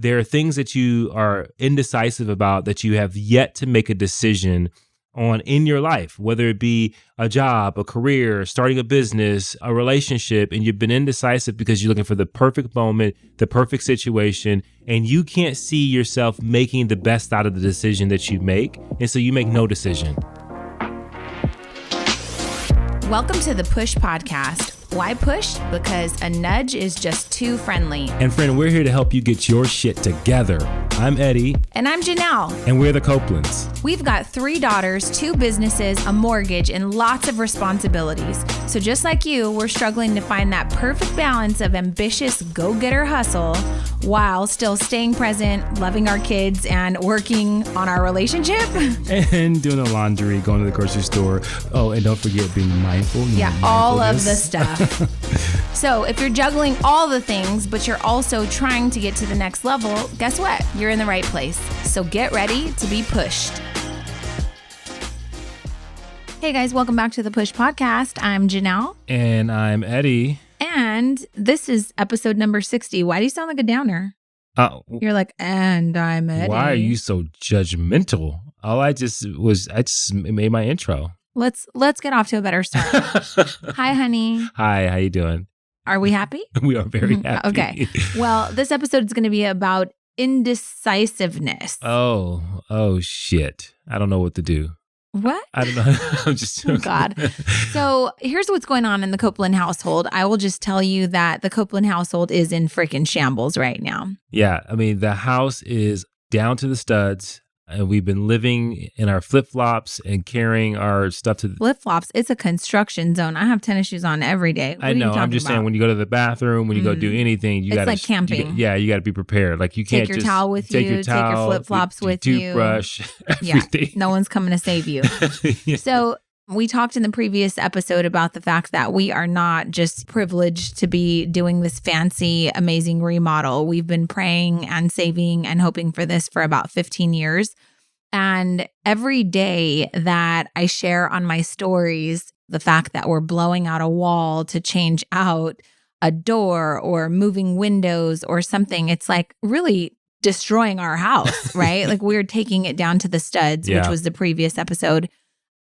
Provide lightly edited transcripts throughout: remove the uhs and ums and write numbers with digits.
there are things that you are indecisive about that you have yet to make a decision on in your life, whether it be a job, a career, starting a business, a relationship, and you've been indecisive because you're looking for the perfect moment, the perfect situation, and you can't see yourself making the best out of the decision that you make, and so you make no decision. Welcome to the Push Podcast. Why push? Because a nudge is just too friendly. And friend, we're here to help you get your shit together. I'm Eddie. And I'm Janelle. And we're the Copelands. We've got 3 daughters, 2 businesses, a mortgage, and lots of responsibilities. So just like you, we're struggling to find that perfect balance of ambitious go-getter hustle while still staying present, loving our kids, and working on our relationship. And doing the laundry, going to the grocery store. Oh, and don't forget being mindful. Yeah, all of the stuff. So if you're juggling all the things, but you're also trying to get to the next level, guess what? You're in the right place. So get ready to be pushed. Hey guys, welcome back to the Push Podcast. I'm Janelle. And I'm Eddie. And this is episode number 60. Why do you sound like a downer? You're like, and I'm Eddie. Why are you so judgmental? I just made my intro. Let's get off to a better start. Hi, honey. Hi, how you doing? Are we happy? We are very happy. Okay. Well, this episode is going to be about indecisiveness. Oh, shit. I don't know what to do. What? I don't know. I'm just joking. Oh, God. So here's what's going on in the Copeland household. I will just tell you that the Copeland household is in freaking shambles right now. Yeah. I mean, the house is down to the studs. And we've been living in our flip-flops and carrying our stuff to the... Flip-flops? It's a construction zone. I have tennis shoes on every day. I know. I'm just saying when you go to the bathroom, when you go do anything, you got to... It's like camping. You got to be prepared. Like you can't take your towel with you, take your flip-flops with you. Toothbrush, everything. Yeah, no one's coming to save you. Yeah. So we talked in the previous episode about the fact that we are not just privileged to be doing this fancy, amazing remodel. We've been praying and saving and hoping for this for about 15 years. And every day that I share on my stories, the fact that we're blowing out a wall to change out a door or moving windows or something, it's like really destroying our house, right? Like we're taking it down to the studs, which was the previous episode.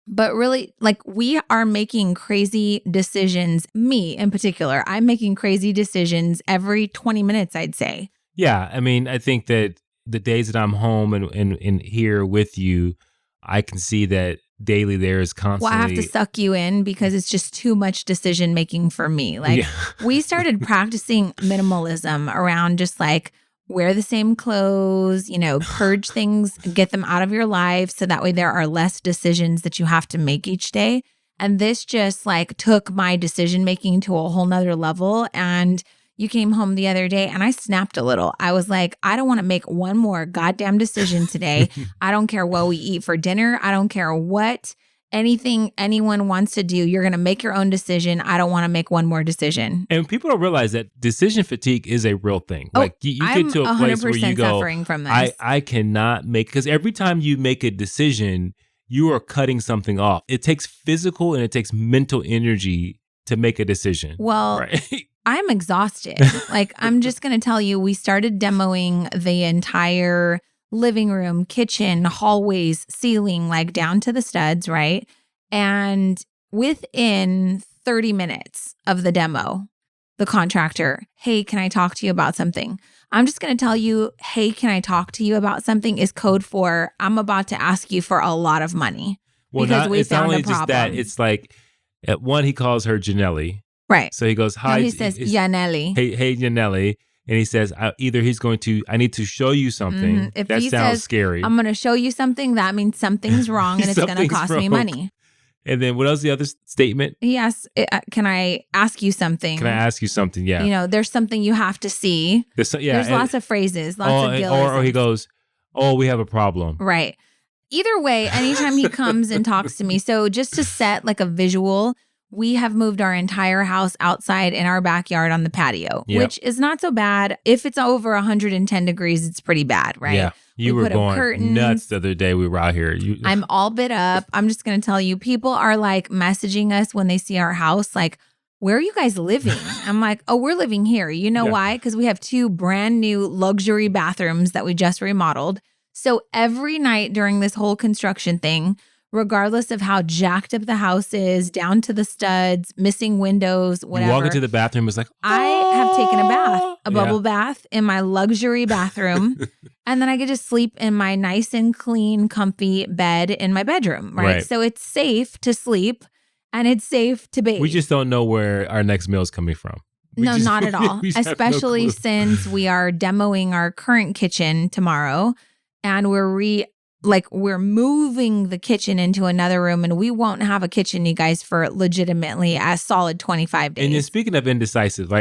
But really, like we are making crazy decisions. Me in particular, I'm making crazy decisions every 20 minutes, I'd say. Yeah. I mean, I think that the days that I'm home and here with you, I can see that daily there is constantly... Well, I have to suck you in because it's just too much decision making for me. Like we started practicing minimalism around just like wear the same clothes, purge things, get them out of your life. So that way there are less decisions that you have to make each day. And this just like took my decision making to a whole nother level. And you came home the other day and I snapped a little. I was like, I don't want to make one more goddamn decision today. I don't care what we eat for dinner. I don't care what anything anyone wants to do. You're going to make your own decision. I don't want to make one more decision. And people don't realize that decision fatigue is a real thing. Like you get to a place where you go, suffering from this. I cannot make, because every time you make a decision, you are cutting something off. It takes physical and it takes mental energy to make a decision. Well, right? I'm exhausted. Like, I'm just going to tell you, we started demoing the entire living room, kitchen, hallways, ceiling, like down to the studs, right? And within 30 minutes of the demo, the contractor, hey, can I talk to you about something? I'm just going to tell you, hey, can I talk to you about something is code for I'm about to ask you for a lot lot of money. Well, because we found a problem. Just that, it's like, at one, he calls her Janelle. Right. So he goes, hi. No, he says, Janelle. Hey, Janelle. And he says, I need to show you something. Mm-hmm. If that he sounds says, scary. I'm going to show you something, that means something's wrong and it's going to cost me money. And then what else the other statement? Yes. Can I ask you something? Can I ask you something? Yeah. There's something you have to see. There's lots of phrases, lots of gills. Or he goes, oh, we have a problem. Right. Either way, anytime he comes and talks to me. So just to set like a visual, we have moved our entire house outside in our backyard on the patio, which is not so bad. If it's over 110 degrees, it's pretty bad, right? Yeah. You were going nuts the other day we were out here. I'm all bit up. I'm just going to tell you, people are like messaging us when they see our house, like, where are you guys living? I'm like, oh, we're living here. You know why? Because we have 2 brand new luxury bathrooms that we just remodeled. So every night during this whole construction thing, regardless of how jacked up the house is, down to the studs, missing windows, whatever. You walk into the bathroom, it's like, I have taken a bath, a bubble bath in my luxury bathroom. And then I get to sleep in my nice and clean, comfy bed in my bedroom, right? So it's safe to sleep and it's safe to bathe. We just don't know where our next meal is coming from. Not at all. Especially since we are demoing our current kitchen tomorrow and we're moving the kitchen into another room and we won't have a kitchen, you guys, for legitimately a solid 25 days. And then speaking of indecisive,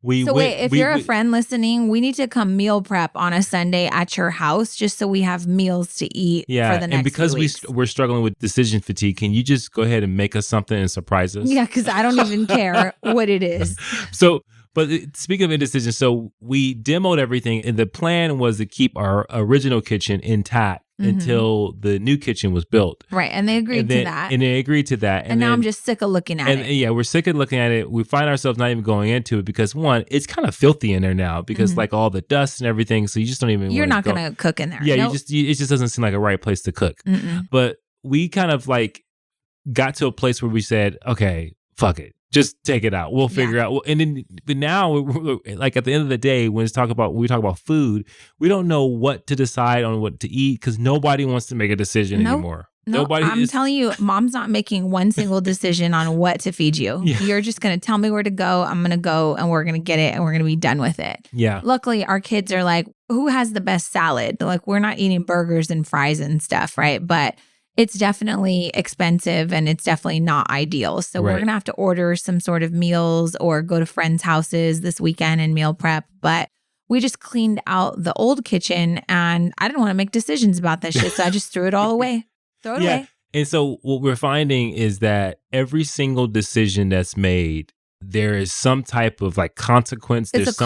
if you're a friend listening, we need to come meal prep on a Sunday at your house just so we have meals to eat for the next and because few weeks. we're struggling with decision fatigue, can you just go ahead and make us something and surprise us? Yeah, because I don't even care what it is. But speaking of indecision, so we demoed everything, and the plan was to keep our original kitchen intact until the new kitchen was built. Right, and they agreed to that. And they agreed to that. And now I'm just sick of looking at it. Yeah, we're sick of looking at it. We find ourselves not even going into it because, one, it's kind of filthy in there now because like all the dust and everything, so you just don't even You're not going to cook in there. Yeah, it just doesn't seem like a right place to cook. But we kind of got to a place where we said, okay, fuck it. Just take it out. We'll figure out. But now, like at the end of the day, when we talk about food, we don't know what to decide on what to eat because nobody wants to make a decision anymore. No, I'm telling you, mom's not making one single decision on what to feed you. Yeah. You're just going to tell me where to go. I'm going to go and we're going to get it and we're going to be done with it. Yeah. Luckily, our kids are like, who has the best salad? Like, we're not eating burgers and fries and stuff, right? But it's definitely expensive and it's definitely not ideal. So we're going to have to order some sort of meals or go to friends' houses this weekend and meal prep. But we just cleaned out the old kitchen and I didn't want to make decisions about that shit. So I just threw it all away. Throw it away. And so what we're finding is that every single decision that's made, there is some type of consequence. It's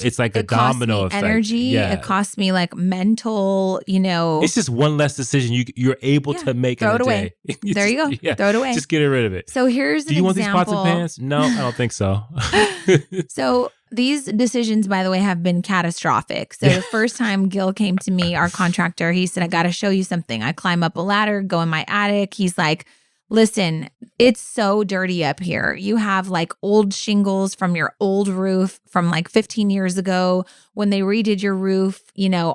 it's like a domino effect. Energy. Yeah. It costs me mental, It's just one less decision you're able to make. Throw it away. There you go. Yeah. Throw it away. Just get rid of it. So here's an example. Do you want these pots and pans? No, I don't think so. So these decisions, by the way, have been catastrophic. So the first time Gil came to me, our contractor, he said, I got to show you something. I climb up a ladder, go in my attic. He's like, listen, it's so dirty up here. You have old shingles from your old roof from 15 years ago when they redid your roof.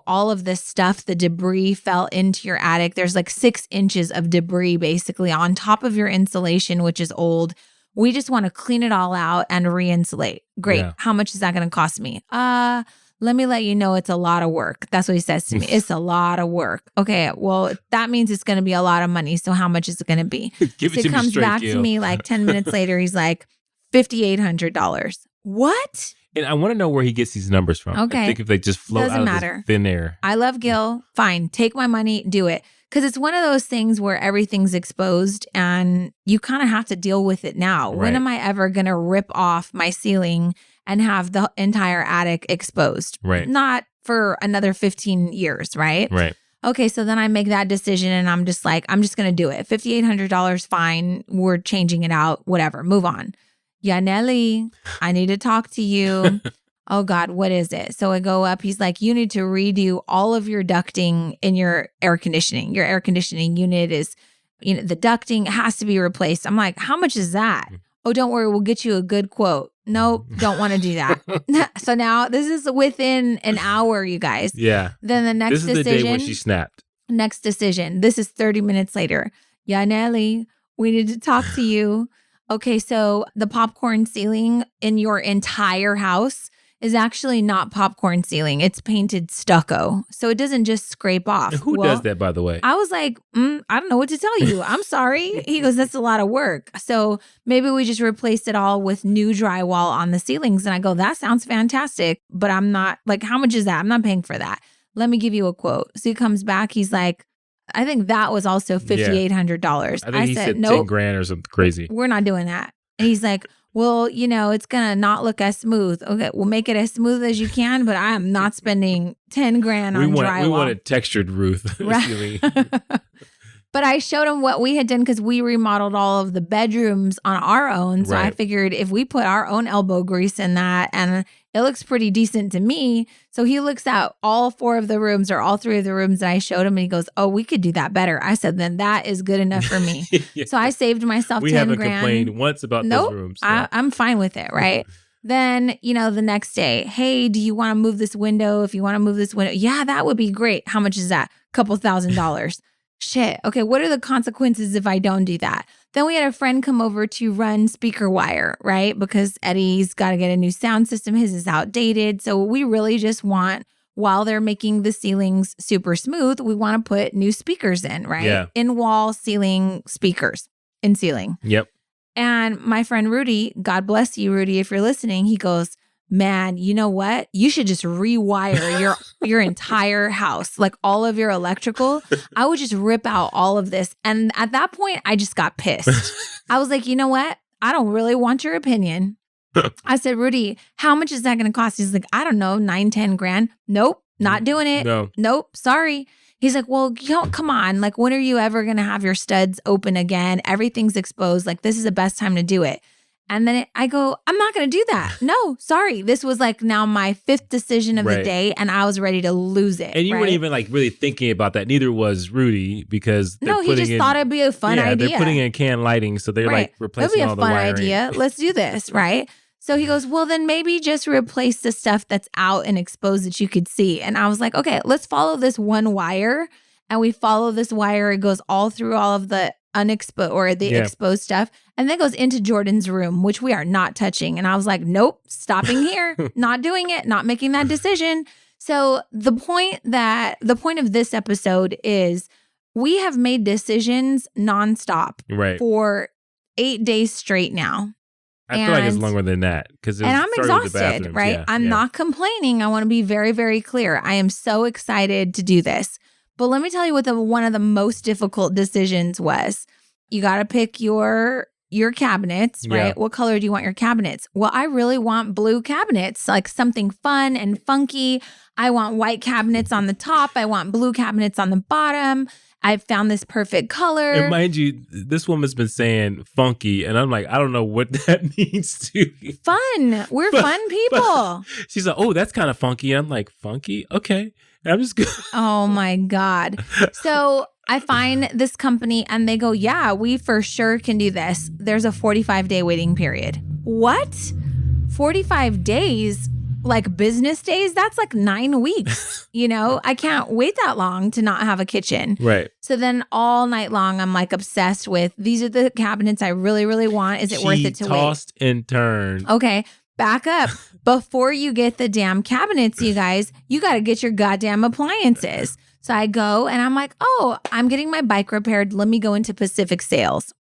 All of this stuff, the debris fell into your attic. There's 6 inches of debris basically on top of your insulation, which is old. We just want to clean it all out and re-insulate. Great. Yeah. How much is that going to cost me? Let me let you know it's a lot of work. That's what he says to me. It's a lot of work. Okay, well, that means it's going to be a lot of money. So how much is it going to be? Give it to me straight, He comes back to me 10 minutes later. He's like, $5,800. What? And I want to know where he gets these numbers from. Okay. I think if they just float out of this thin air. I love Gil. Fine. Take my money. Do it. Because it's one of those things where everything's exposed and you kind of have to deal with it now. Right. When am I ever going to rip off my ceiling and have the entire attic exposed? Right. Not for another 15 years, right? Right. Okay, so then I make that decision and I'm just I'm just going to do it. $5,800, fine. We're changing it out, whatever. Move on. Janelle, I need to talk to you. Oh God, what is it? So I go up. He's like, you need to redo all of your ducting in your air conditioning. Your air conditioning unit is, the ducting has to be replaced. I'm like, how much is that? Oh, don't worry. We'll get you a good quote. Nope, don't want to do that. So now this is within an hour, you guys. Yeah. Then the next decision. This is the day when she snapped. Next decision. This is 30 minutes later. Janelle, we need to talk to you. Okay, so the popcorn ceiling in your entire house is actually not popcorn ceiling. It's painted stucco. So it doesn't just scrape off. Who does that, by the way? I was like, I don't know what to tell you. I'm sorry. He goes, that's a lot of work. So maybe we just replaced it all with new drywall on the ceilings. And I go, that sounds fantastic. But I'm not how much is that? I'm not paying for that. Let me give you a quote. So he comes back. He's like, I think that was also $5,800. I think he said nope, $10,000 or something crazy. We're not doing that. And he's like, well, it's going to not look as smooth. Okay, we'll make it as smooth as you can, but I am not spending $10,000 on drywall. We want a textured roof. Right. But I showed him what we had done because we remodeled all of the bedrooms on our own. So I figured if we put our own elbow grease in that, and it looks pretty decent to me. So he looks at all 4 of the rooms or all 3 of the rooms that I showed him and he goes, oh, we could do that better. I said, then that is good enough for me. So I saved myself 10 grand. We haven't complained once about those rooms. No. I'm fine with it, right? Then, the next day, hey, do you want to move this window? If you want to move this window, yeah, that would be great. How much is that? Couple $1,000s. Shit. Okay, what are the consequences if I don't do that? Then we had a friend come over to run speaker wire, right? Because Eddie's got to get a new sound system. His is outdated. So we really just want, while they're making the ceilings super smooth, we want to put new speakers in, right? Yeah. In-wall ceiling speakers in ceiling. Yep. And my friend Rudy, God bless you, Rudy, if you're listening, he goes, man, you know what? You should just rewire your entire house, like all of your electrical. I would just rip out all of this. And at that point, I just got pissed. I was like, you know what? I don't really want your opinion. I said, Rudy, how much is that going to cost? He's like, I don't know, 9-10 grand. Nope, not doing it. No. Nope, sorry. He's like, well, come on. Like, when are you ever going to have your studs open again? Everything's exposed. Like, this is the best time to do it. And then I go, I'm not going to do that. No, sorry. This was like now my 5th decision of the day, and I was ready to lose it. And you weren't even like really thinking about that. Neither was Rudy, because he just thought it'd be a fun idea. They're putting in can lighting, so they're like replacing all the wiring. It'll be a fun idea. Let's do this, right? So he goes, well, then maybe just replace the stuff that's out and exposed that you could see. And I was like, okay, let's follow this one wire. And we follow this wire. It goes all through all of the unexposed or the exposed stuff, and then goes into Jordan's room, which we are not touching. And I was like, nope, stopping here, not doing it, not making that decision. So the point of this episode is we have made decisions nonstop for 8 days straight now. I feel like it's longer than that and I'm exhausted, right? Yeah, I'm not complaining. I want to be very, very clear. I am so excited to do this. But let me tell you what one of the most difficult decisions was. You got to pick your cabinets, right? Yeah. What color do you want your cabinets? Well, I really want blue cabinets, like something fun and funky. I want white cabinets on the top. I want blue cabinets on the bottom. I found this perfect color. And mind you, this woman's been saying funky, and I'm like, I don't know what that means to you. Fun. We're fun people. She's like, oh, that's kind of funky. I'm like, funky? Okay. I'm just good. Oh my God. So I find this company and they go, yeah, we for sure can do this. There's a 45-day waiting period. What? 45 days? Like business days? That's like 9 weeks. I can't wait that long to not have a kitchen. Right. So then all night long, I'm like obsessed with, these are the cabinets I really, really want. Is it worth it to wait? She tossed and turned. Okay. Back up. Before you get the damn cabinets, you guys, you got to get your goddamn appliances. So I go and I'm like, oh, I'm getting my bike repaired. Let me go into Pacific Sales.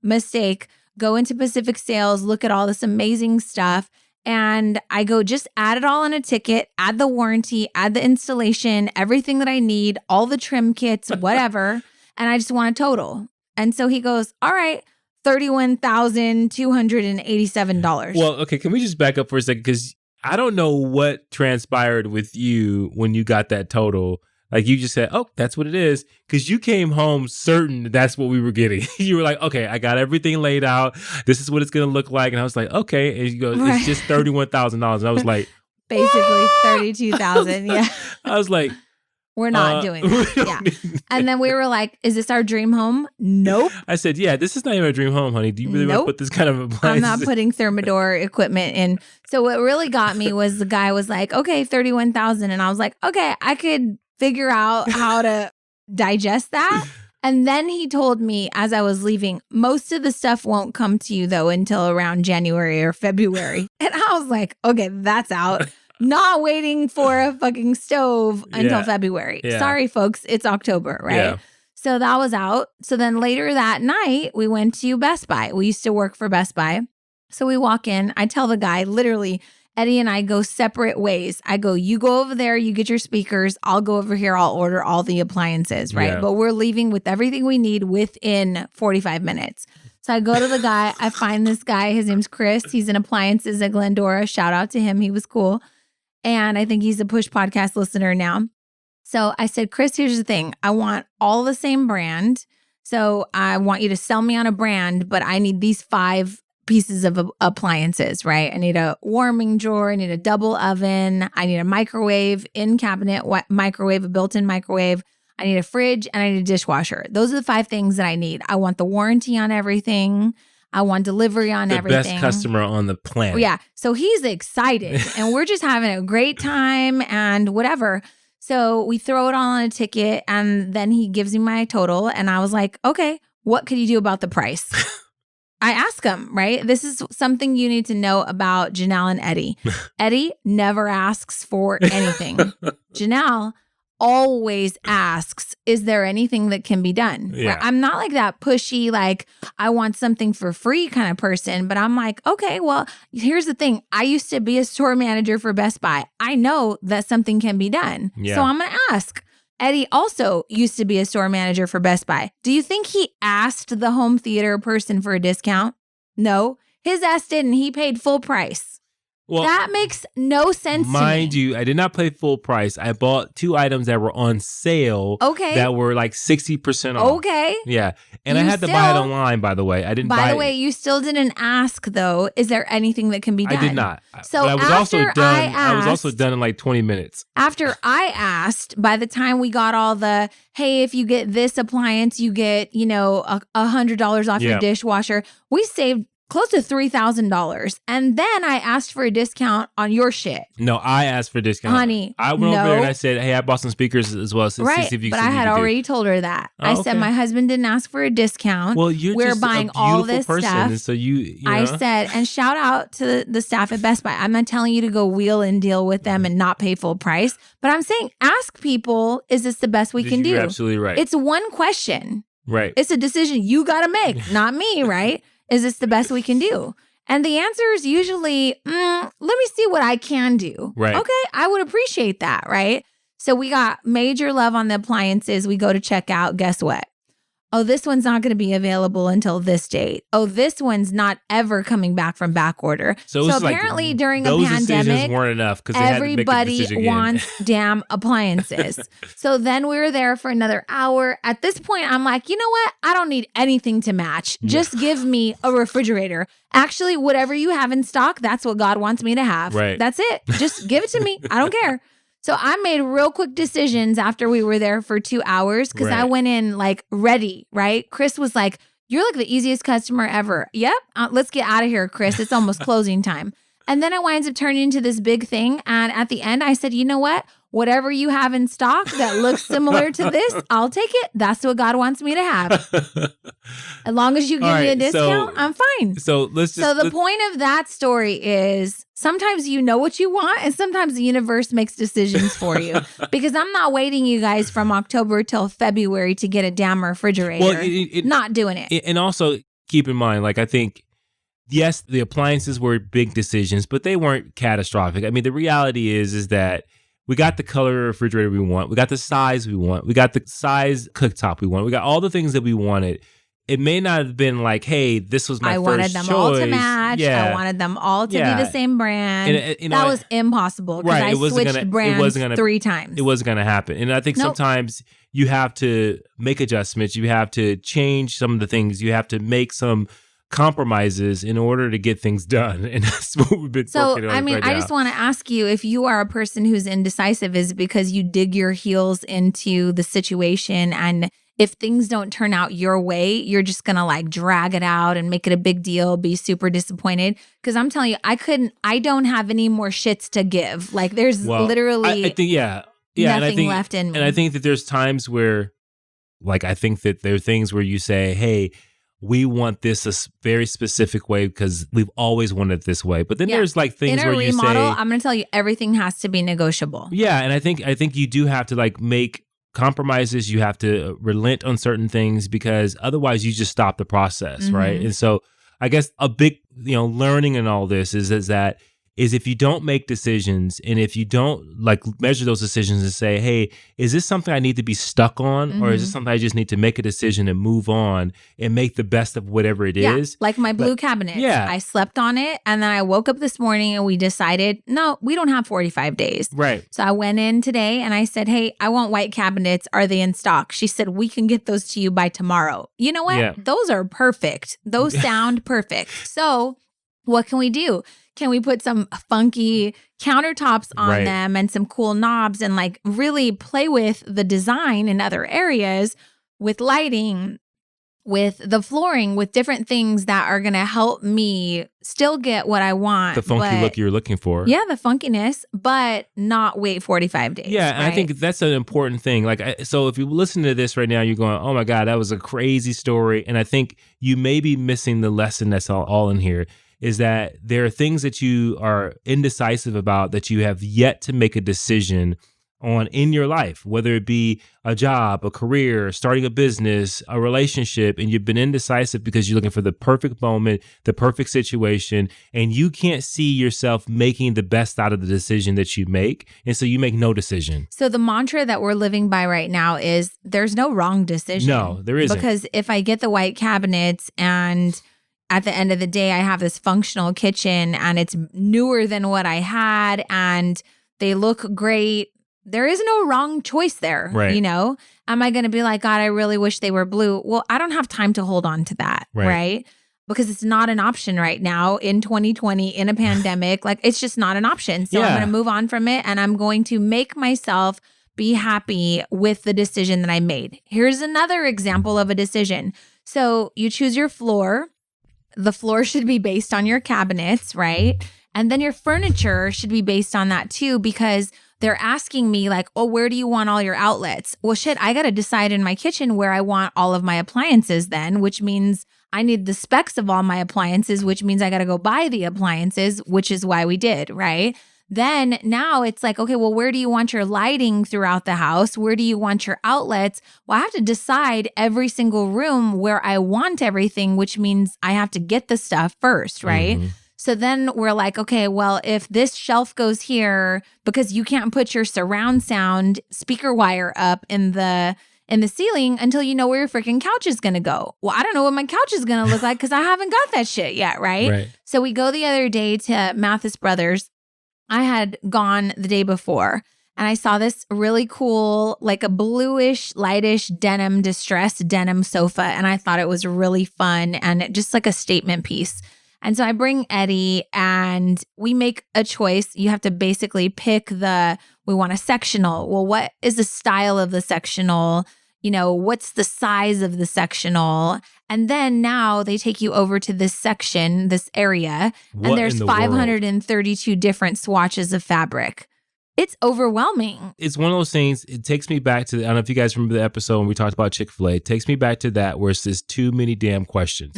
Mistake. Go into Pacific Sales, look at all this amazing stuff. And I go, just add it all on a ticket, add the warranty, add the installation, everything that I need, all the trim kits, whatever. And I just want a total. And so he goes, all right. $31,287. Well, okay, can we just back up for a second? Because I don't know what transpired with you when you got that total. Like you just said, oh, that's what it is. Because you came home certain that's what we were getting. You were like, okay, I got everything laid out. This is what it's going to look like. And I was like, okay. And you go, it's just $31,000. And I was like, basically $32,000. Yeah. I was like, we're not doing that. Yeah. And then we were like, is this our dream home? Nope. I said, yeah, this is not even a dream home, honey. Do you really want to put this kind of appliance? I'm not putting Thermador equipment in. So what really got me was the guy was like, okay, $31,000. And I was like, okay, I could figure out how to digest that. And then he told me as I was leaving, most of the stuff won't come to you though until around January or February. And I was like, okay, that's out. Not waiting for a fucking stove until February. Yeah. Sorry, folks. It's October, right? Yeah. So that was out. So then later that night, we went to Best Buy. We used to work for Best Buy. So we walk in. I tell the guy, literally, Eddie and I go separate ways. I go, you go over there, you get your speakers. I'll go over here. I'll order all the appliances, right? Yeah. But we're leaving with everything we need within 45 minutes. So I go to the guy. I find this guy. His name's Chris. He's in appliances at Glendora. Shout out to him. He was cool. And I think he's a Push podcast listener now. So I said, Chris, here's the thing. I want all the same brand. So I want you to sell me on a brand, but I need these 5 pieces of appliances, right? I need a warming drawer. I need a double oven. I need a microwave, in-cabinet microwave, a built-in microwave. I need a fridge and I need a dishwasher. Those are the 5 things that I need. I want the warranty on everything. I want delivery on everything. The best customer on the planet. Yeah. So he's excited and we're just having a great time and whatever. So we throw it all on a ticket and then he gives me my total. And I was like, okay, what could you do about the price? I ask him, right? This is something you need to know about Janelle and Eddie. Eddie never asks for anything. Janelle always asks, is there anything that can be done? Yeah. Right? I'm not like that pushy, like I want something for free kind of person, but I'm like, okay, well, here's the thing. I used to be a store manager for Best Buy. I know that something can be done. Yeah. So I'm going to ask. Eddie also used to be a store manager for Best Buy. Do you think he asked the home theater person for a discount? No, his ass didn't. He paid full price. Well, that makes no sense to me. Mind you, I did not pay full price. I bought 2 items that were on sale. Okay. That were like 60% off. Okay. Yeah. And I You had to buy it online, by the way. I didn't buy it. By the way, you still didn't ask, though, is there anything that can be done? I did not. So but I was also done in like 20 minutes. After I asked, by the time we got all the, hey, if you get this appliance, you get, $100 off your dishwasher, we saved close to $3,000. And then I asked for a discount on your shit. No, I asked for a discount. Honey, I went over there and I said, hey, I bought some speakers as well. So right, see if you but I had already told her that. I said my husband didn't ask for a discount. Well, we're just buying a all beautiful this person, stuff. and so you know. I said, and shout out to the staff at Best Buy. I'm not telling you to go wheel and deal with them and not pay full price, but I'm saying ask people, is this the best we can do? You're absolutely right. It's one question. Right. It's a decision you got to make, not me, right? Is this the best we can do? And the answer is usually, let me see what I can do. Right. Okay, I would appreciate that, right? So we got major love on the appliances. We go to checkout. Guess what? Oh, this one's not going to be available until this date. Oh, this one's not ever coming back from back order. So apparently like, during a those pandemic, decisions weren't enough because everybody wants damn appliances. So then we were there for another hour. At this point, I'm like, you know what? I don't need anything to match. Just give me a refrigerator. Actually, whatever you have in stock, that's what God wants me to have. Right. That's it. Just give it to me. I don't care. So I made real quick decisions after we were there for 2 hours because I went in like ready, right? Chris was like, you're like the easiest customer ever. Yep. Let's get out of here, Chris. It's almost closing time. And then it winds up turning into this big thing. And at the end, I said, you know what? Whatever you have in stock that looks similar to this, I'll take it. That's what God wants me to have. As long as you give me a discount, I'm fine. So the point of that story is sometimes you know what you want and sometimes the universe makes decisions for you. Because I'm not waiting you guys from October till February to get a damn refrigerator. Well, not doing it. And also keep in mind, like I think, yes, the appliances were big decisions, but they weren't catastrophic. I mean, the reality is that we got the color refrigerator we want. We got the size we want. We got the size cooktop we want. We got all the things that we wanted. It may not have been like, hey, this was my first choice. I wanted them all to match. Yeah. I wanted them all to be the same brand. And, that was impossible because I switched brands 3 times. It wasn't going to happen. And I think sometimes you have to make adjustments. You have to change some of the things. You have to make some compromises in order to get things done. And that's what we've been working on right now. I just want to ask you, if you are a person who's indecisive, is it because you dig your heels into the situation, and if things don't turn out your way, you're just going to like drag it out and make it a big deal, be super disappointed? Because I'm telling you, I don't have any more shits to give. Like there's literally I think, nothing left in me. And I think that there's times where, like, I think that there are things where you say, hey, we want this a very specific way because we've always wanted it this way. But then there's like things where you say, I'm going to tell you, everything has to be negotiable. Yeah. And I think you do have to like make compromises. You have to relent on certain things because otherwise you just stop the process. Mm-hmm. Right. And so I guess a big, learning in all this is that is if you don't make decisions and if you don't like measure those decisions and say, hey, is this something I need to be stuck on, or is this something I just need to make a decision and move on and make the best of whatever it is? Like my blue cabinet. Yeah. I slept on it and then I woke up this morning and we decided, no, we don't have 45 days. Right. So I went in today and I said, hey, I want white cabinets. Are they in stock? She said, we can get those to you by tomorrow. You know what? Yeah. Those are perfect. Those sound perfect. So what can we do? Can we put some funky countertops on them and some cool knobs and like really play with the design in other areas with lighting, with the flooring, with different things that are going to help me still get what I want. The funky look you're looking for. Yeah, the funkiness, but not wait 45 days. Yeah, and I think that's an important thing. Like, so if you listen to this right now, you're going, oh my God, that was a crazy story. And I think you may be missing the lesson that's all in here. Is that there are things that you are indecisive about that you have yet to make a decision on in your life, whether it be a job, a career, starting a business, a relationship, and you've been indecisive because you're looking for the perfect moment, the perfect situation, and you can't see yourself making the best out of the decision that you make, and so you make no decision. So the mantra that we're living by right now is there's no wrong decision. No, there isn't. Because if I get the white cabinets and at the end of the day, I have this functional kitchen and it's newer than what I had and they look great. There is no wrong choice there, you know? Am I going to be like, God, I really wish they were blue? Well, I don't have time to hold on to that, right? Because it's not an option right now in 2020 in a pandemic. Like it's just not an option. So I'm going to move on from it and I'm going to make myself be happy with the decision that I made. Here's another example of a decision. So you choose your floor. The floor should be based on your cabinets, right? And then your furniture should be based on that too, because they're asking me like, oh, where do you want all your outlets? Well, shit, I got to decide in my kitchen where I want all of my appliances then, which means I need the specs of all my appliances, which means I got to go buy the appliances, which is why we did, right? Then now it's like, okay, well, where do you want your lighting throughout the house? Where do you want your outlets? Well, I have to decide every single room where I want everything, which means I have to get the stuff first, right? So then we're like, okay, well, if this shelf goes here, because you can't put your surround sound speaker wire up in the ceiling until you know where your freaking couch is going to go. Well, I don't know what my couch is going to look like because I haven't got that shit yet, right? So we go the other day to Mathis Brothers. I had gone the day before and I saw this really cool, like a bluish, lightish denim, distressed denim sofa. And I thought it was really fun and just like a statement piece. And so I bring Eddie and we make a choice. You have to basically pick we want a sectional. Well, what is the style of the sectional? You know, what's the size of the sectional? And then now they take you over to this section, this area, and there's 532 different swatches of fabric. It's overwhelming. It's one of those things, it takes me back to, I don't know if you guys remember the episode when we talked about Chick-fil-A. It takes me back to that where it says too many damn questions.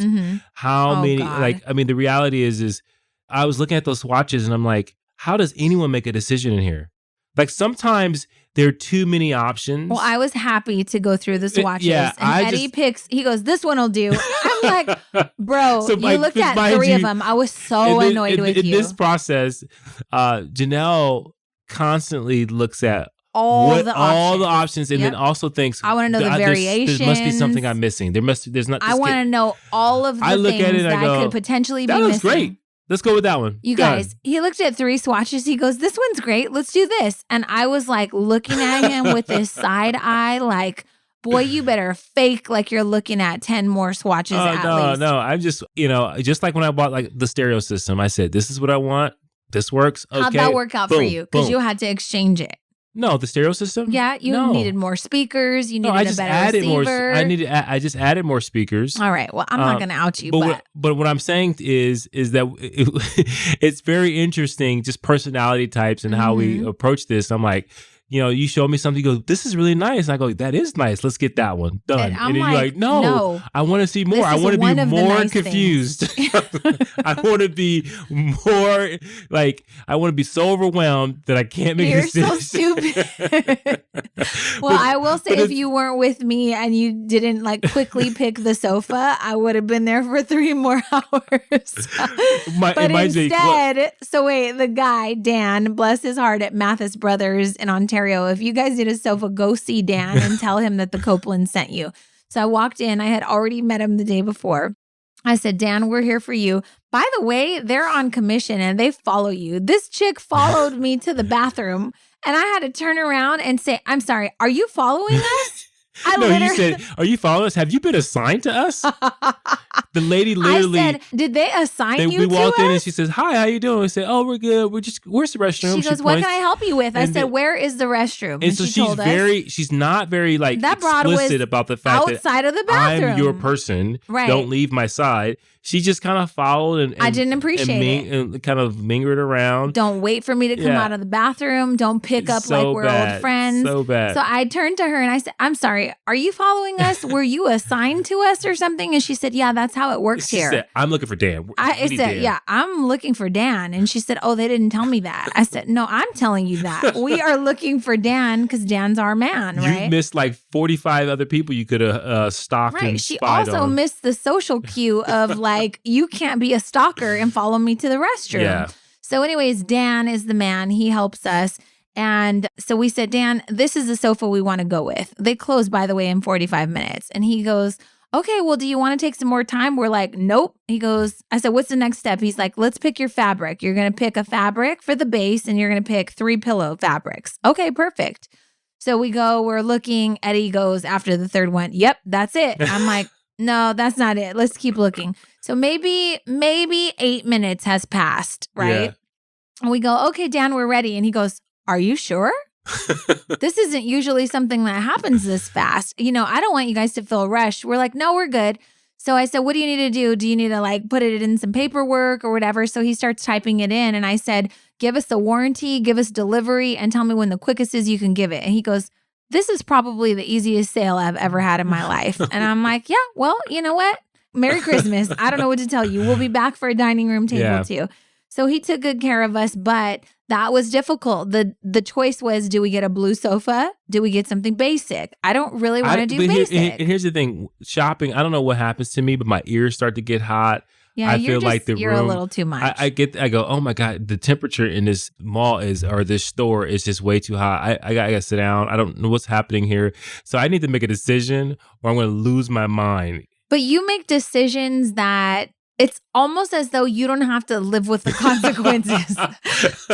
How many, God. like, I mean, the reality is I was looking at those swatches and I'm like, how does anyone make a decision in here? Like sometimes there are too many options. Well, I was happy to go through the swatches. And Eddie picks, he goes, this one will do. I'm like, bro, so you looked at three of them. I was so annoyed with you. In this process, Janelle constantly looks at all the options and then also thinks, I want to know the variations. There must be something I'm missing. There's not. I want to know all of the things that I could potentially be missing. That looks great. Let's go with that one. You guys, he looked at 3 swatches. He goes, this one's great. Let's do this. And I was like looking at him with this side eye, like, boy, you better fake like you're looking at 10 more swatches at least. No. I'm just, just like when I bought like the stereo system, I said, this is what I want. This works. Okay. How'd that work out for you? Because you had to exchange it. No, the stereo system? Yeah, you needed more speakers. You needed a better receiver. I just added more speakers. All right. Well, I'm not going to out you, but what I'm saying is that it's very interesting, just personality types and how we approach this. I'm like, you show me something, you go, this is really nice. And I go, that is nice. Let's get that one done. And then you're like, no, I want to see more. I want to be more confused. I want to be more I want to be so overwhelmed that I can't make a decision. You're so stupid. Well, I will say if you weren't with me and you didn't like quickly pick the sofa, I would have been there for 3 more hours. But instead, so wait, the guy, Dan, bless his heart at Mathis Brothers in Ontario, if you guys need a sofa, go see Dan and tell him that the Copeland sent you. So I walked in. I had already met him the day before. I said, Dan, we're here for you. By the way, they're on commission and they follow you. This chick followed me to the bathroom and I had to turn around and say, I'm sorry, are you following us? You said, are you following us? Have you been assigned to us? The lady literally. I said, did they assign you to us? We walked in and she says, hi, how you doing? We said, oh, we're good. Where's the restroom? She goes, what can I help you with? I said, where is the restroom? And so she's not very like explicit about the fact outside of the bathroom. I'm your person. Right. Don't leave my side. She just kind of followed and I didn't appreciate it. And kind of mingered around. Don't wait for me to come out of the bathroom. Don't pick up like we're old friends. So bad. So I turned to her and I said, I'm sorry, are you following us? Were you assigned to us or something? And she said, yeah, that's how it works here. She said, I'm looking for Dan. I said, yeah, I'm looking for Dan. And she said, oh, they didn't tell me that. I said, no, I'm telling you that. We are looking for Dan because Dan's our man, right? You missed like 45 other people you could have stalked and She spied also on. missed the social cue of like, you can't be a stalker and follow me to the restroom. Yeah. So anyways, Dan is the man. He helps us. And so we said, Dan, this is the sofa we want to go with. They close, by the way, in 45 minutes. And he goes, okay, well, do you want to take some more time? We're like, nope. He goes, I said, what's the next step? He's like, let's pick your fabric. You're going to pick a fabric for the base and you're going to pick 3 pillow fabrics. Okay, perfect. So we go, we're looking. Eddie goes after the third one. Yep, that's it. I'm like, no, that's not it. Let's keep looking. So maybe 8 minutes has passed, right? Yeah. And we go, okay, Dan, we're ready. And he goes, are you sure? This isn't usually something that happens this fast. I don't want you guys to feel rushed. We're like, no, we're good. So I said, what do you need to do? Do you need to like put it in some paperwork or whatever? So he starts typing it in. And I said, give us a warranty, give us delivery, and tell me when the quickest is you can give it. And he goes, this is probably the easiest sale I've ever had in my life. And I'm like, yeah, well, you know what? Merry Christmas. I don't know what to tell you. We'll be back for a dining room table too. So he took good care of us, but that was difficult. The choice was, do we get a blue sofa? Do we get something basic? I don't really want to do basic. And here's the thing, shopping, I don't know what happens to me, but my ears start to get hot. Yeah, I feel like you're a little too much. I go, oh my God, the temperature in this mall or this store is just way too hot. I got to sit down. I don't know what's happening here. So I need to make a decision or I'm going to lose my mind. But you make decisions that it's almost as though you don't have to live with the consequences.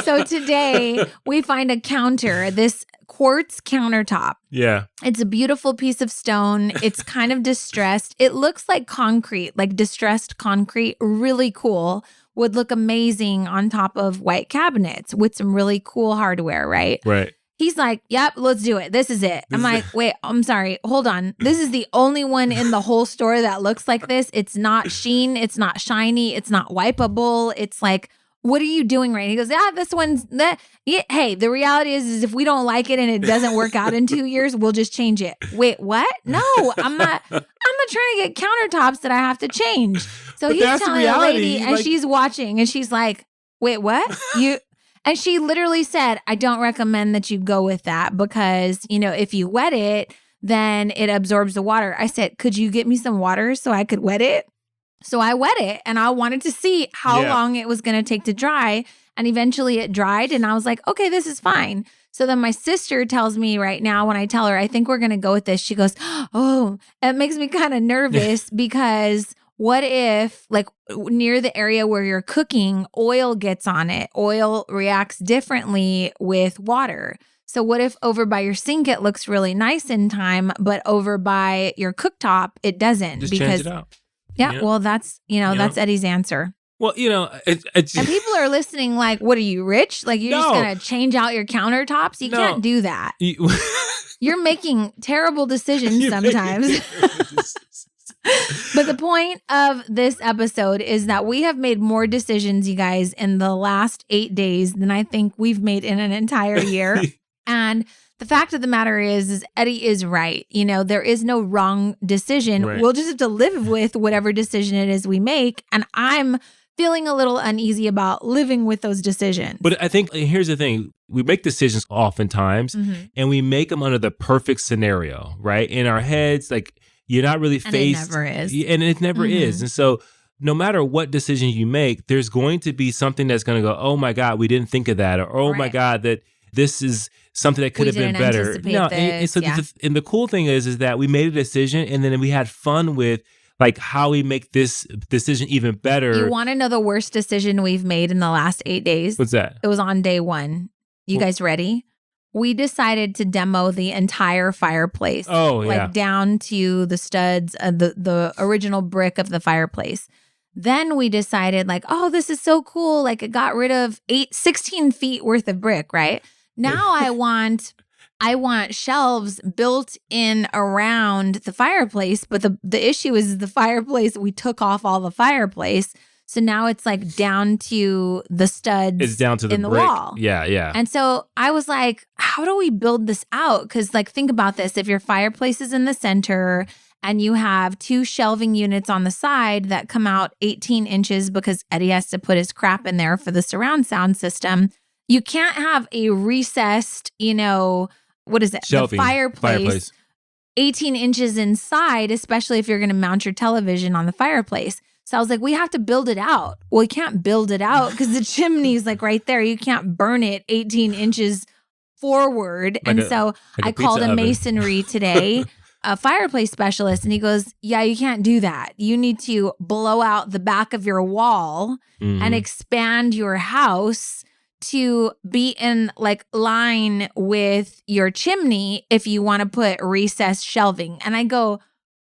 So today we find a counter, this quartz countertop. Yeah. It's a beautiful piece of stone. It's kind of distressed. It looks like concrete, like distressed concrete, really cool. Would look amazing on top of white cabinets with some really cool hardware, right? Right. He's like, yep, let's do it. This is it. I'm like, wait, I'm sorry. Hold on. This is the only one in the whole store that looks like this. It's not sheen. It's not shiny. It's not wipeable. It's like, what are you doing right now? He goes, this one's that. Yeah, hey, the reality is if we don't like it and it doesn't work out in 2 years, we'll just change it. Wait, what? No, I'm not trying to get countertops that I have to change. So he's telling the lady and she's watching and she's like, wait, what? And she literally said, I don't recommend that you go with that because, if you wet it, then it absorbs the water. I said, could you get me some water so I could wet it? So I wet it and I wanted to see how long it was going to take to dry. And eventually it dried and I was like, okay, this is fine. So then my sister tells me right now when I tell her, I think we're going to go with this. She goes, oh, it makes me kind of nervous because what if like near the area where you're cooking, oil gets on it? Oil reacts differently with water. So what if over by your sink, it looks really nice in time, but over by your cooktop, it doesn't? Just change it out. Yeah, well, that's, that's Eddie's answer. Well, it's and people are listening like, what are you, rich? Like, you're just going to change out your countertops? You can't do that. You're making terrible decisions sometimes. But the point of this episode is that we have made more decisions, you guys, in the last 8 days than I think we've made in an entire year. And the fact of the matter is Eddie is right. There is no wrong decision. Right. We'll just have to live with whatever decision it is we make. And I'm feeling a little uneasy about living with those decisions. But I think here's the thing. We make decisions oftentimes and we make them under the perfect scenario, right? In our heads, like you're not really faced. And it never is. And it never is. And so no matter what decision you make, there's going to be something that's going to go, oh my God, we didn't think of that. Or, oh my God, that this is something that could have been better. No, and the cool thing is that we made a decision and then we had fun with like how we make this decision even better. You want to know the worst decision we've made in the last 8 days? What's that? It was on day 1. You guys ready? We decided to demo the entire fireplace. Oh, yeah. Like down to the studs, the original brick of the fireplace. Then we decided like, oh, this is so cool. Like it got rid of 16 feet worth of brick, right? Now I want shelves built in around the fireplace, but the issue is the fireplace, we took off all the fireplace. So now it's like down to the studs. It's down to the in brick. The wall. Yeah, yeah. And so I was like, how do we build this out? Because like, think about this. If your fireplace is in the center and you have 2 shelving units on the side that come out 18 inches because Eddie has to put his crap in there for the surround sound system, you can't have a recessed, what is it? Shelving. The fireplace 18 inches inside, especially if you're going to mount your television on the fireplace. So I was like, we have to build it out. Well, we can't build it out because the chimney's like right there. You can't burn it 18 inches forward. I called a masonry today, a fireplace specialist, and he goes, yeah, you can't do that. You need to blow out the back of your wall and expand your house to be in like line with your chimney if you want to put recessed shelving. And I go,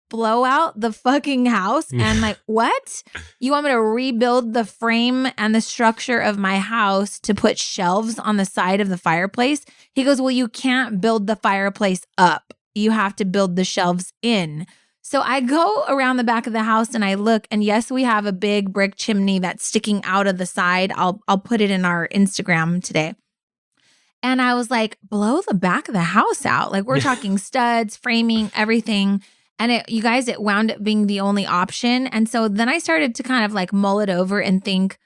blow out the fucking house? And like, what? You want me to rebuild the frame and the structure of my house to put shelves on the side of the fireplace? He goes, well, you can't build the fireplace up. You have to build the shelves in. So I go around the back of the house and I look, and yes, we have a big brick chimney that's sticking out of the side. I'll put it in our Instagram today. And I was like, blow the back of the house out. Like we're talking studs, framing, everything. And it wound up being the only option. And so then I started to kind of like mull it over and think,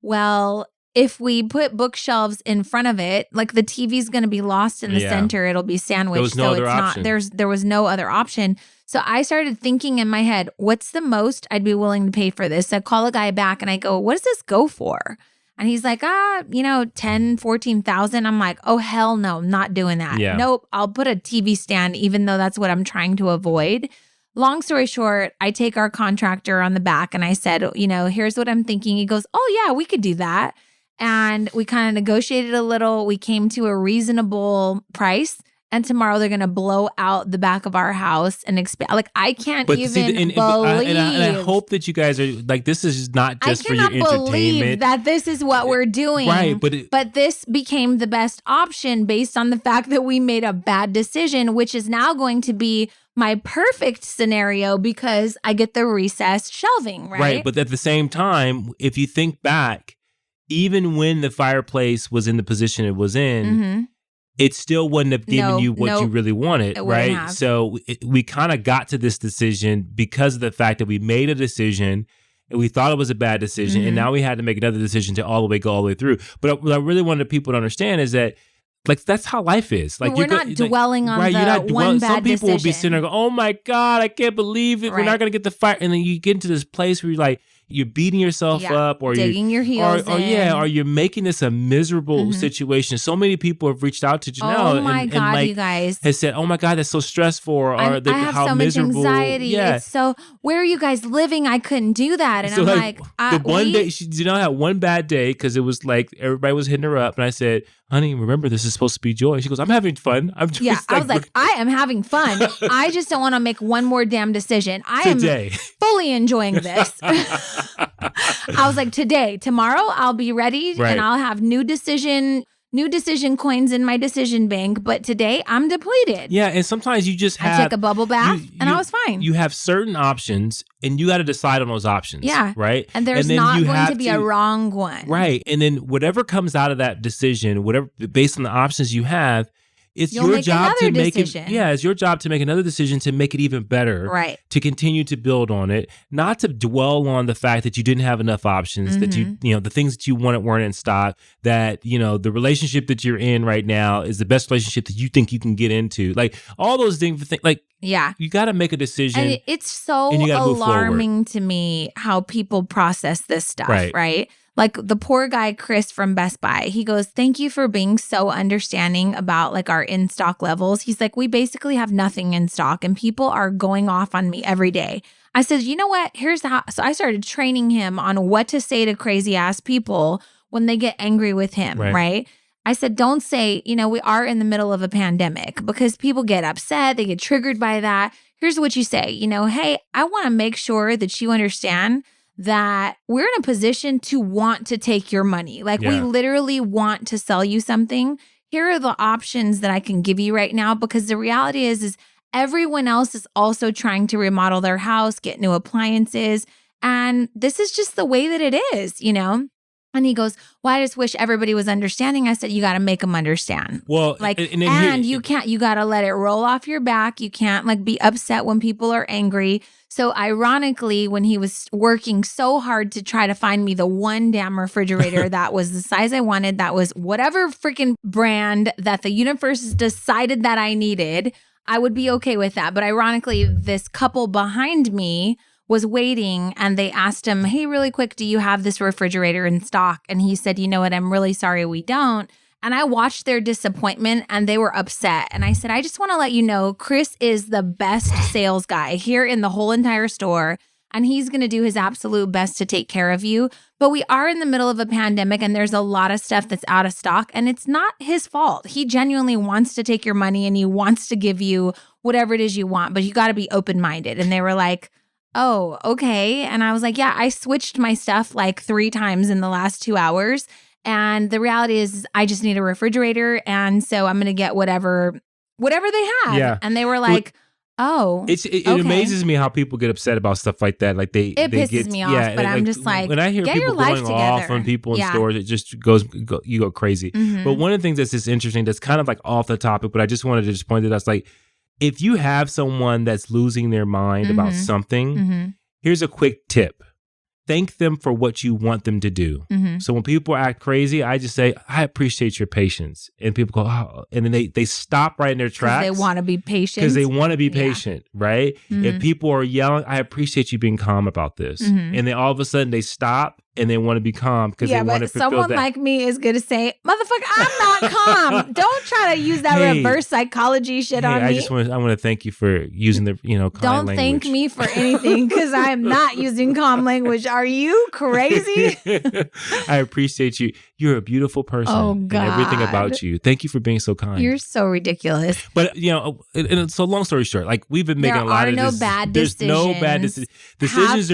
well, if we put bookshelves in front of it, like the TV's going to be lost in the center. It'll be sandwiched. There was no other option. There was no other option. So I started thinking in my head, what's the most I'd be willing to pay for this? I call a guy back and I go, what does this go for? And he's like, 10, 14,000. I'm like, oh, hell no, I'm not doing that. Yeah. Nope, I'll put a TV stand, even though that's what I'm trying to avoid. Long story short, I take our contractor on the back and I said, here's what I'm thinking. He goes, oh, yeah, we could do that. And we kind of negotiated a little. We came to a reasonable price. And tomorrow they're going to blow out the back of our house and expand. Like, I can't believe. And I hope that you guys are like, this is not just for your entertainment. I cannot believe that this is what we're doing. Right. But this became the best option based on the fact that we made a bad decision, which is now going to be my perfect scenario because I get the recessed shelving, right? Right. But at the same time, if you think back, even when the fireplace was in the position it was in, it still wouldn't have given you what you really wanted, right? Have. So we kind of got to this decision because of the fact that we made a decision and we thought it was a bad decision, and now we had to make another decision to go all the way through. But what I really wanted people to understand is that, like, that's how life is. Like, we're not dwelling on the one bad decision. Some people will be sitting there and go, oh my God, I can't believe it. Right. We're not going to get the fire. And then you get into this place where you're like, you're beating yourself up, or digging your heels in. Or you're making this a miserable situation. So many people have reached out to Janelle and you guys has said, "Oh my God, that's so stressful," or I have how so miserable. much anxiety. Yeah. It's so, where are you guys living? I couldn't do that, and so I'm like, the one day Janelle had one bad day because it was like everybody was hitting her up, and I said, "Honey, remember this is supposed to be joy." She goes, "I'm having fun." I was like, I am having fun. I just don't want to make one more damn decision. I am fully enjoying this. I was like, tomorrow I'll be ready and I'll have new decision coins in my decision bank. But today I'm depleted. Yeah. And sometimes you just have. I took a bubble bath and I was fine. You have certain options and you got to decide on those options. Yeah. Right. And there's not going to be a wrong one. Right. And then whatever comes out of that decision, whatever based on the options you have, it's You'll your make job to another make decision. it. Yeah, it's your job to make another decision to make it even better. Right. To continue to build on it, not to dwell on the fact that you didn't have enough options, that you know, the things that you wanted weren't in stock, that, you know, the relationship that you're in right now is the best relationship that you think you can get into. Like all those things, like, yeah, you got to make a decision. And it's so and you gotta move alarming to me how people process this stuff, right? Like the poor guy, Chris from Best Buy, he goes, thank you for being so understanding about like our in-stock levels. He's like, we basically have nothing in stock and people are going off on me every day. I said, you know what? Here's how. So I started training him on what to say to crazy ass people when they get angry with him, right? I said, don't say, you know, we are in the middle of a pandemic because people get upset. They get triggered by that. Here's what you say, you know, hey, I want to make sure that you understand that we're in a position to want to take your money. Like we literally want to sell you something. Here are the options that I can give you right now, because the reality is everyone else is also trying to remodel their house, get new appliances. And this is just the way that it is, you know? And he goes, well, I just wish everybody was understanding. I said, you got to make them understand. Well, like, and you got to let it roll off your back. You can't like be upset when people are angry. So ironically, when he was working so hard to try to find me the one damn refrigerator that was the size I wanted, that was whatever freaking brand that the universe decided that I needed, I would be okay with that. But ironically, this couple behind me was waiting and they asked him, hey, really quick, do you have this refrigerator in stock? And he said, you know what, I'm really sorry we don't. And I watched their disappointment and they were upset. And I said, I just want to let you know, Chris is the best sales guy here in the whole entire store. And he's going to do his absolute best to take care of you. But we are in the middle of a pandemic and there's a lot of stuff that's out of stock. And it's not his fault. He genuinely wants to take your money and he wants to give you whatever it is you want. But you got to be open-minded. And they were like, oh, okay. And I was like, yeah, I switched my stuff like 3 times in the last 2 hours. And the reality is I just need a refrigerator. And so I'm going to get whatever they have. Yeah. And they were like, oh, it amazes me how people get upset about stuff like that. Like it pisses me off, but I'm just like, when I hear get people your life going together. off on people in stores, it just you go crazy. Mm-hmm. But one of the things that's just interesting, that's kind of like off the topic, but I just wanted to just point it out, like, if you have someone that's losing their mind about something, here's a quick tip. Thank them for what you want them to do. So when people act crazy, I just say, I appreciate your patience. And people go, oh, and then they stop right in their tracks. They want to be patient. Because they want to be patient, right? If people are yelling, I appreciate you being calm about this. And then all of a sudden they stop and they want to be calm because they want to fulfill that. Someone like me is going to say, motherfucker, I'm not calm. Don't try to use that reverse psychology shit on me. I want to thank you for using the, calm language. Don't thank me for anything because I am not using calm language. Are you crazy? I appreciate you. You're a beautiful person. Oh, God. And everything about you. Thank you for being so kind. You're so ridiculous. But, and so long story short, like we've been making a lot of There's no bad decisions.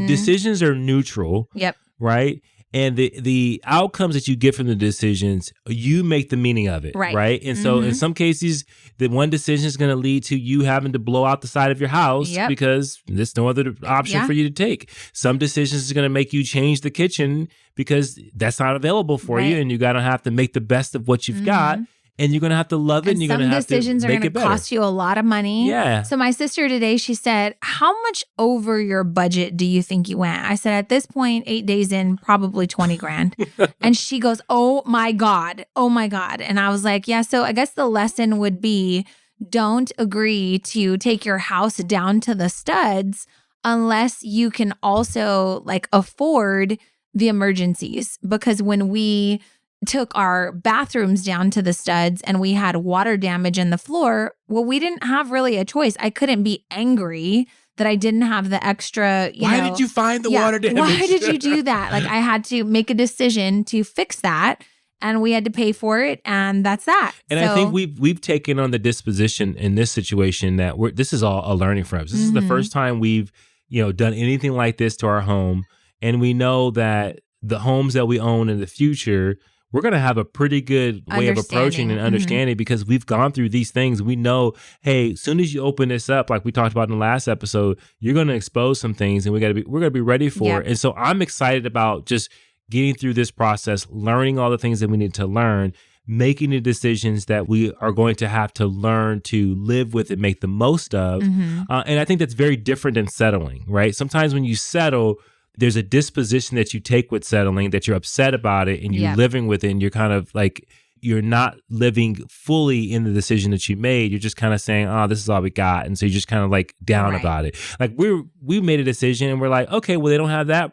Decisions are neutral. Yep. Right? And the outcomes that you get from the decisions, you make the meaning of it. Right? And so in some cases, the one decision is going to lead to you having to blow out the side of your house because there's no other option for you to take. Some decisions is going to make you change the kitchen because that's not available for you. And you got to have to make the best of what you've got. And you're going to have to love it and you're going to have to make it better. Some decisions are going to cost you a lot of money. Yeah. So my sister today, she said, how much over your budget do you think you went? I said, at this point, 8 days in, probably 20 grand. And she goes, oh my God. Oh my God. And I was like, yeah, so I guess the lesson would be, don't agree to take your house down to the studs unless you can also like afford the emergencies. Because when we took our bathrooms down to the studs and we had water damage in the floor, well, we didn't have really a choice. I couldn't be angry that I didn't have the extra, Why did you find the water damage? Why did you do that? Like I had to make a decision to fix that and we had to pay for it and that's that. And I think we've taken on the disposition in this situation that this is all a learning for us. This is the first time we've, done anything like this to our home. And we know that the homes that we own in the future, we're going to have a pretty good way of approaching and understanding because we've gone through these things. We know, hey, as soon as you open this up, like we talked about in the last episode, you're going to expose some things and we're going to be ready for it. And so I'm excited about just getting through this process, learning all the things that we need to learn, making the decisions that we are going to have to learn to live with and make the most of. And I think that's very different than settling, right? Sometimes when you settle, there's a disposition that you take with settling, that you're upset about it and you're living with it, and you're kind of like, you're not living fully in the decision that you made. You're just kind of saying, oh, this is all we got. And so you're just kind of like down about it. Like we made a decision and we're like, okay, well, they don't have that.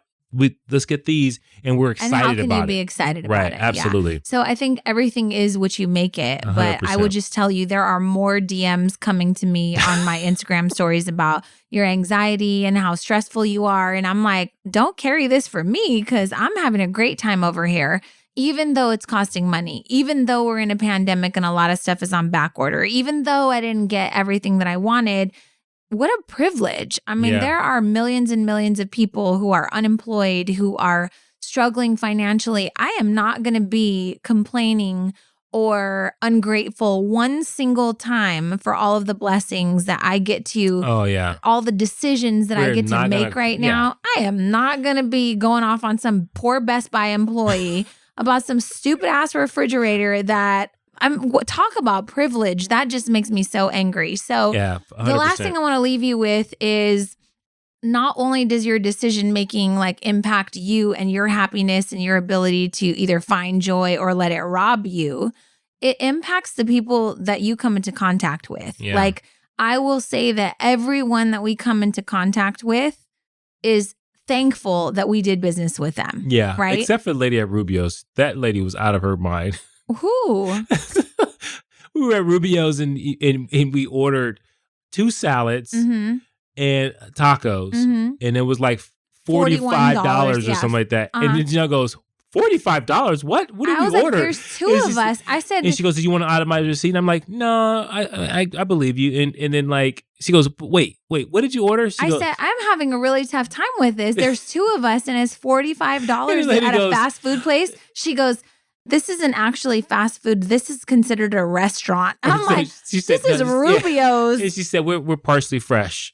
Let's get these, and we're excited about it. And how can you be excited about it? Right, absolutely. Yeah. So I think everything is what you make it. 100%. But I would just tell you, there are more DMs coming to me on my Instagram stories about your anxiety and how stressful you are. And I'm like, don't carry this for me, because I'm having a great time over here. Even though it's costing money, even though we're in a pandemic and a lot of stuff is on back order, even though I didn't get everything that I wanted, what a privilege. I mean, there are millions and millions of people who are unemployed, who are struggling financially. I am not going to be complaining or ungrateful one single time for all of the blessings that I get to, all the decisions that I get to make right now. I am not going to be going off on some poor Best Buy employee about some stupid ass refrigerator that talk about privilege. That just makes me so angry. So the last thing I want to leave you with is, not only does your decision making like impact you and your happiness and your ability to either find joy or let it rob you, it impacts the people that you come into contact with. Like, I will say that everyone that we come into contact with is thankful that we did business with them. Yeah. Right. Except for the lady at Rubio's. That lady was out of her mind. Who? We were at Rubio's and we ordered 2 salads and tacos. And it was like $45 or something like that. And then Janelle goes, $45? What did we order? There's 2 of us. I said, and she goes, "Do you want to itemize your receipt?" And I'm like, "No, I believe you." And then like she goes, "Wait, what did you order?" I said, "I'm having a really tough time with this. There's 2 of us, and it's $45 at a fast food place." She goes, "This isn't actually fast food. This is considered a restaurant." I'm like, "This is Rubio's." And she said, "We're partially fresh."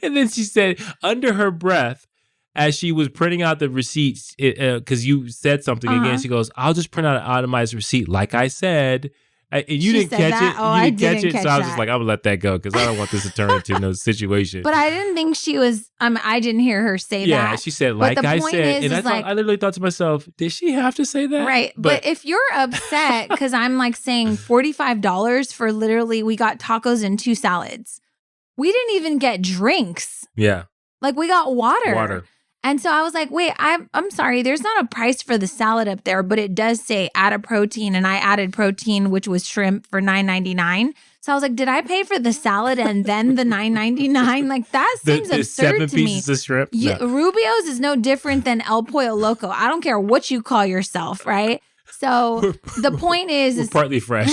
And then she said, under her breath, as she was printing out the receipts, because you said something again, she goes, "I'll just print out an itemized receipt, like I said." And you didn't catch it. Oh, I didn't catch it. So I was just like, I'm going to let that go, because I don't want this to turn into no situation. But I didn't think she was, I didn't hear her say that. Yeah, she said, like I said. And I literally thought to myself, did she have to say that? Right. But if you're upset, because I'm like saying $45 for literally, we got tacos and 2 salads. We didn't even get drinks. Yeah. Like, we got water. And so I was like, wait, I'm sorry. There's not a price for the salad up there, but it does say add a protein. And I added protein, which was shrimp, for $9.99. So I was like, did I pay for the salad and then the $9.99? Like, that seems absurd to me. 7 pieces of shrimp? No. Rubio's is no different than El Pollo Loco. I don't care what you call yourself, right? So the point is... We're partly fresh.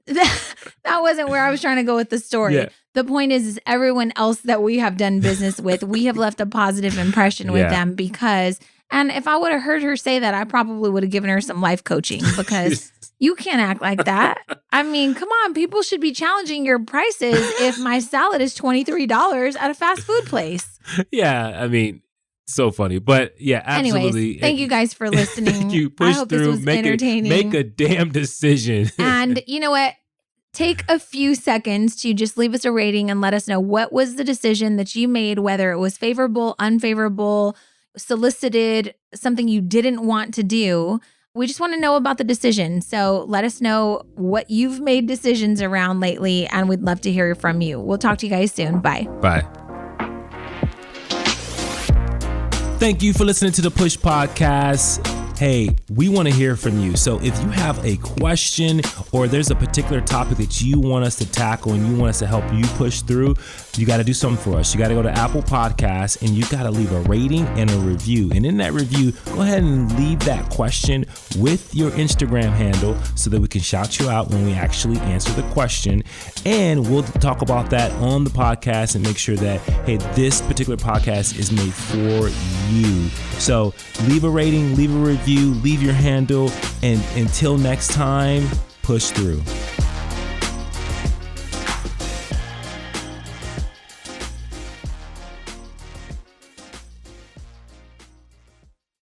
That wasn't where I was trying to go with the story. Yeah. The point is everyone else that we have done business with, we have left a positive impression with them because, and if I would have heard her say that, I probably would have given her some life coaching, because you can't act like that. I mean, come on, people should be challenging your prices if my salad is $23 at a fast food place. Yeah, I mean, so funny. But yeah, absolutely. Anyways, thank you guys for listening. You push I hope through, this was entertaining. Make a damn decision. And you know what? Take a few seconds to just leave us a rating and let us know what was the decision that you made, whether it was favorable, unfavorable, solicited, something you didn't want to do. We just want to know about the decision. So let us know what you've made decisions around lately, and we'd love to hear from you. We'll talk to you guys soon. Bye. Bye. Thank you for listening to the Push Podcast. Hey, we want to hear from you. So if you have a question or there's a particular topic that you want us to tackle and you want us to help you push through, you got to do something for us. You got to go to Apple Podcasts and you got to leave a rating and a review. And in that review, go ahead and leave that question with your Instagram handle so that we can shout you out when we actually answer the question. And we'll talk about that on the podcast and make sure that, hey, this particular podcast is made for you. So leave a rating, leave a review, leave your handle, and until next time, push through.